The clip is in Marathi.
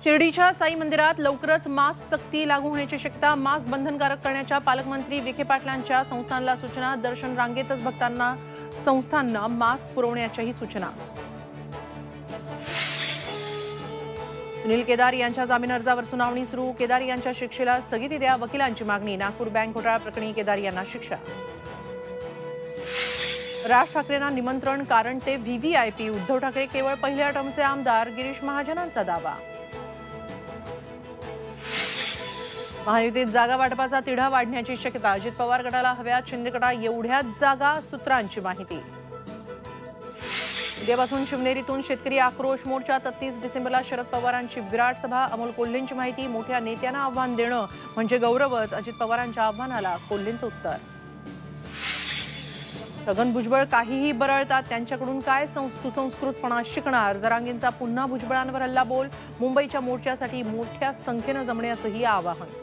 शिर्डीच्या साई मंदिरात लवकरच मास्क सक्ती लागू होण्याची शक्यता। मास्क बंधनकारक करण्याच्या पालकमंत्री विखे पाटलांच्या संस्थानला सूचना। दर्शन रांगेतच भक्तांना संस्थांना मास्क पुरवण्याच्याही सूचना। सुनील केदार यांच्या जामीन अर्जावर सुनावणी सुरू। केदार यांच्या शिक्षेला स्थगिती द्या, वकिलांची मागणी। नागपूर बँक घोटाळा प्रकरणी केदार यांना शिक्षा। राज ठाकरेंना निमंत्रण, कारण ते व्हीव्हीआयपी। उद्धव ठाकरे केवळ पहिल्या टर्मचे आमदार, गिरीश महाजनांचा दावा। महायुतीत जागा वाटपाचा तिढा वाढण्याची शक्यता। अजित पवार गटाला हव्यात, शिंदे गटा एवढ्याच जागा, सूत्रांची माहिती। उद्यापासून शिवनेरीतून शेतकरी आक्रोश मोर्चा। 33 डिसेंबरला शरद पवारांची विराट सभा। अमोल कोल्हेंची माहिती। मोठ्या नेत्यांना आव्हान देणं म्हणजे गौरवच। अजित पवारांच्या आव्हानाला कोल्हेंचं उत्तर। छगन भुजबळ काहीही बरळतात, त्यांच्याकडून काय सुसंस्कृतपणा शिकणार। जरांगेंचा पुन्हा भुजबळांवर हल्ला बोल। मुंबईच्या मोर्चासाठी मोठ्या संख्येनं जमण्याचंही आवाहन।